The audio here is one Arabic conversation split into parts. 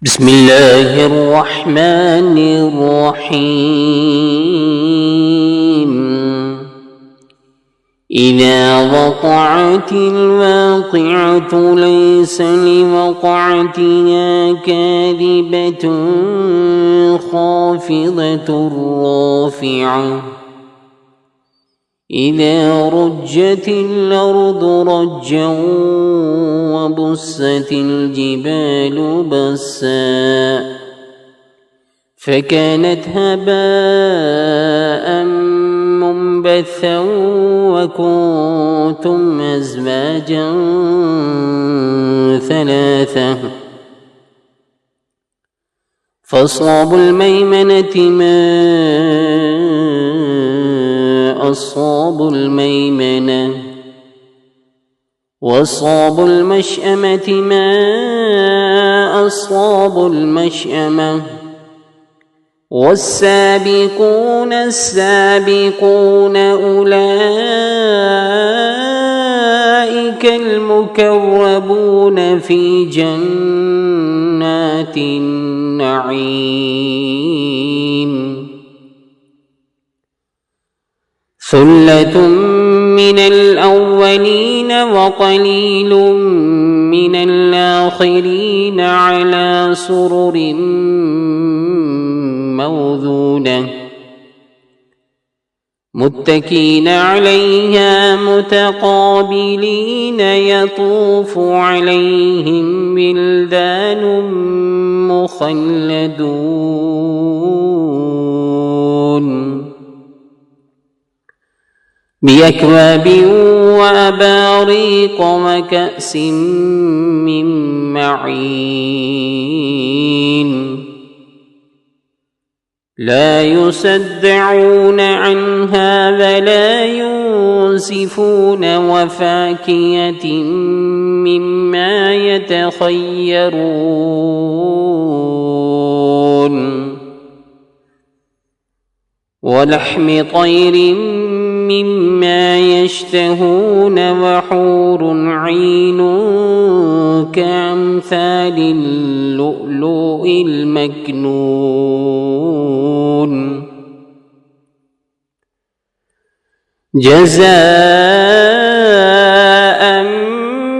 بسم الله الرحمن الرحيم. إذا وقعت الواقعة ليس لوقعتها كاذبة خافضة رافعة إذا رجت الأرض رجا وبست الجبال بسا فكانت هباء منبثا وكنتم أزواجا ثلاثة فأصحاب الميمنة ما أصحاب الميمنة وأصحاب المشأمة ما أصحاب المشأمة والسابقون السابقون أولئك المقربون في جنات النعيم ثلة من الأولين وقليل من الآخرين على سرر موضونة متكئين عليها متقابلين يطوف عليهم ولدان مخلدون بأكواب وأباريق وكأس من معين لا يصدعون عنها ولا ينزفون وفاكهة مما يتخيرون ولحم طير مما يشتهون وحور عين كأمثال اللؤلؤ المكنون جزاء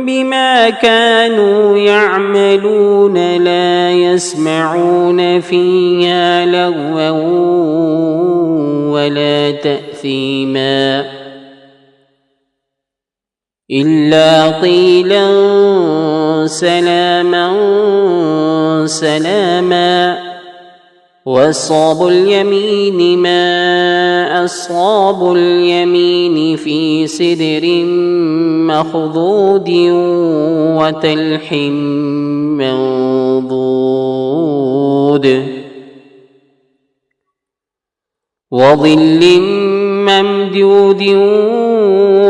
بما كانوا يعملون لا يسمعون فيها لغوا ولا تأثيما إلا قيلا سلاما سلاما وأصحاب اليمين ما أصحاب اليمين في سدر مخضود وتلح منضود وظل ممدود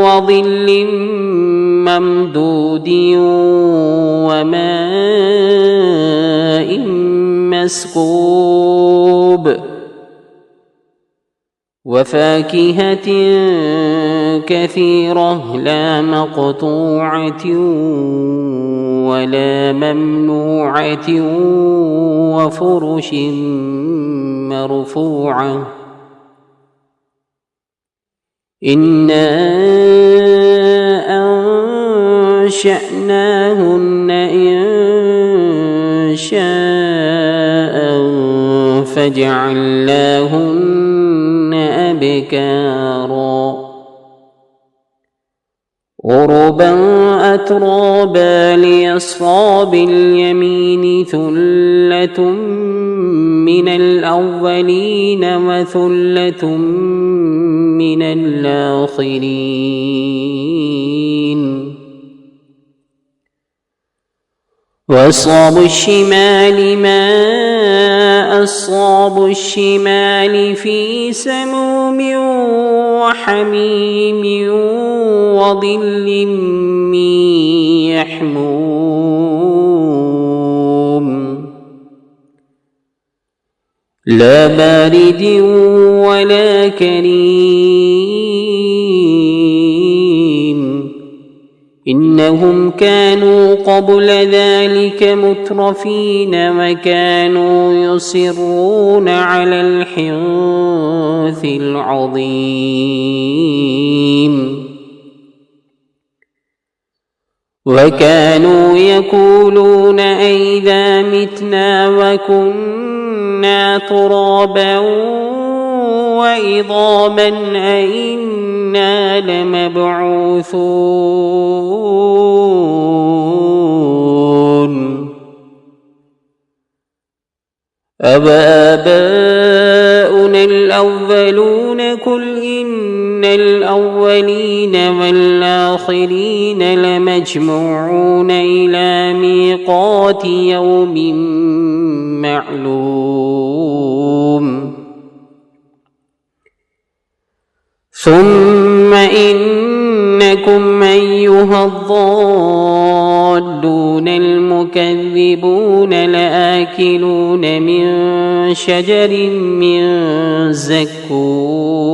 وظل ممدود وماء مسكوب وفاكهة كثيرة لا مقطوعة ولا ممنوعة وفرش مرفوعة إنا أنشأناهن إنشاء فجعلناهن أبكارا عربا أترابا لأصحاب اليمين ثلة من الأولين وثلة من الآخرين وأصحاب الشمال ما أصحاب الشمال في سموم وحميم وظل من يحموم لا بارد ولا كريم إنهم كانوا قبل ذلك مترفين وكانوا يصرون على الحنث العظيم وكانوا يقولون أئذا متنا وكنا ترابا وعظاما أئنا لمبعوثون أوآباؤنا الأولون قل إن الأولين والآخرين لمجموعون إلى ميقات يوم معلوم ثم إنكم أيها الضالون المكذبون لآكلون من شجر من زقوم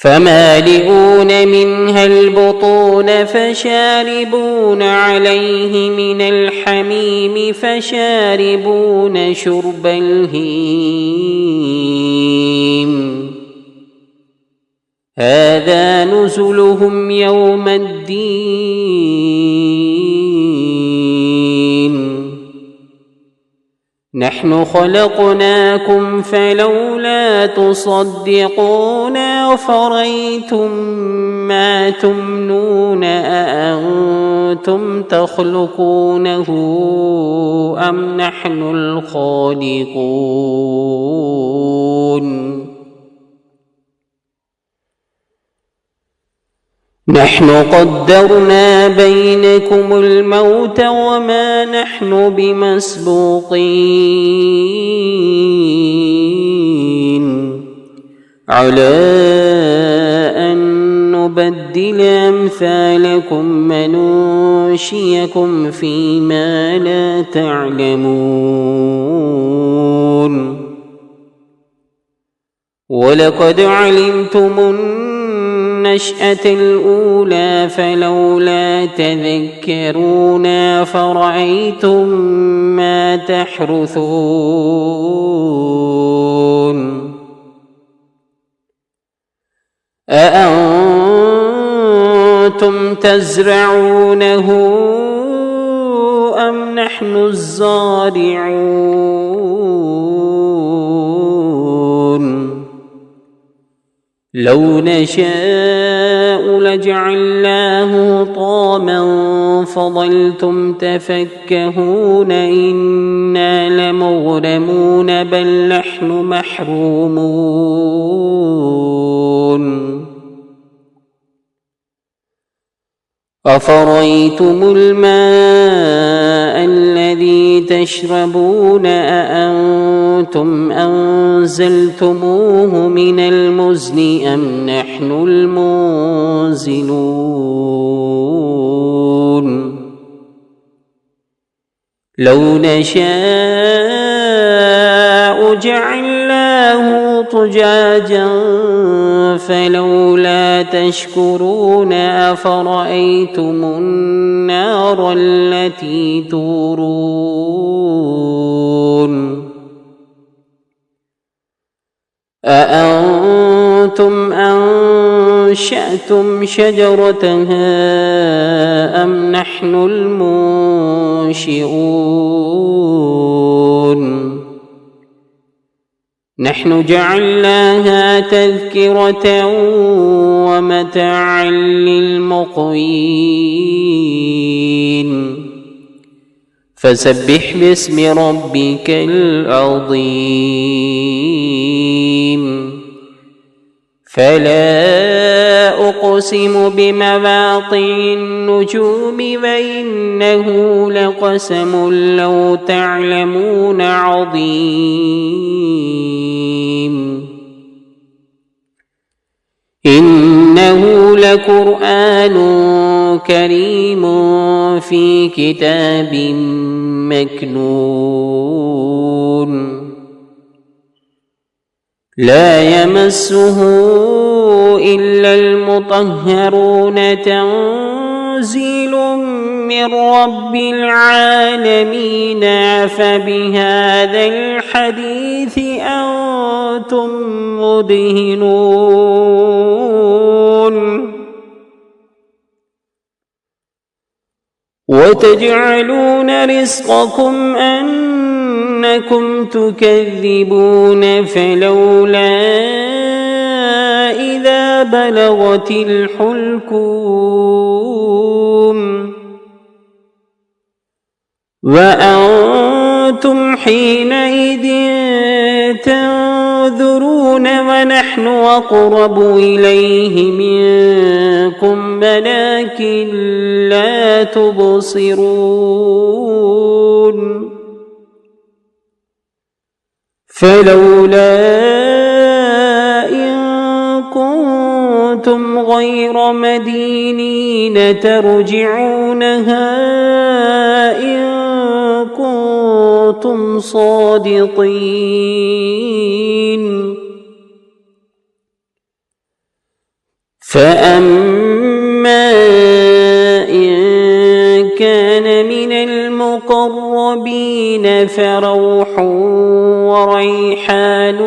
فمالئون منها البطون فشاربون عليه من الحميم فشاربون شرب الهيم هذا نزلهم يوم الدين نحن خلقناكم فلولا تصدقون أفرأيتم ما تمنون أأنتم تخلقونه أم نحن الخالقون نحن قدرنا بينكم الموت وما نحن بمسبوقين على أن نبدل أمثالكم وننشئكم فيما لا تعلمون ولقد علمتم النشأة الأولى فلولا تذكرون أفرأيتم ما تحرثون أأنتم تزرعونه أم نحن الزارعون لو نشاء لجعلناه طاما فظلتم تفكهون إنا لمغرمون بل نحن محرومون أفرأيتم الماء الذي تشربون أأنتم أنزلتموه من المزن أم نحن المنزلون لو نشاء جعلناه طجاجا فلولا تشكرون أفرأيتم النار التي تورون أأنتم أنشأتم شجرتها أم نحن المنشئون نحن جعلناها تذكرة ومتاعا للمقوين فسبح باسم ربك العظيم فلا أقسم بمواقع النجوم وإنه لقسم لو تعلمون عظيم إنه لقرآن كريم في كتاب مكنون لا يمسه إلا المطهرون تنزيل من رب العالمين فبهذا الحديث أنتم مدهنون وتجعلون رزقكم أنكم تكذبون فلولا إذا بلغت الحلقوم وأنتم حينئذ تنظرون ونحن أقرب إليه منكم ولكن لا تبصرون فلولا إن كنتم غير مدينين ترجعونها إن كنتم صادقين فأما إن كان من المقربين فروح وريحان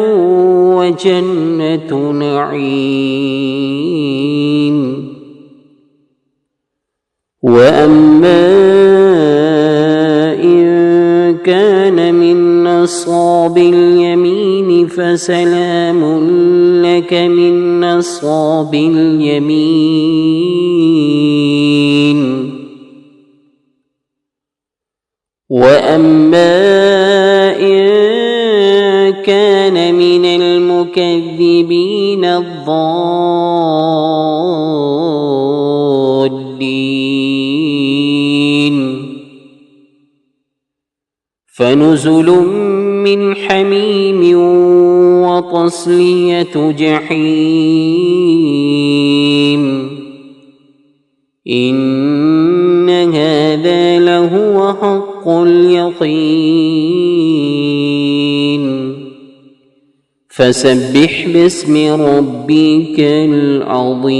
وجنة نعيم وأما إن كان من أصحاب اليمين فسلام لك من أصحاب اليمين وأما إن كان من المكذبين الضالين فنزل من حميم وتصلية جحيم إن هذا لهو حق اليقين فسبح باسم ربك العظيم.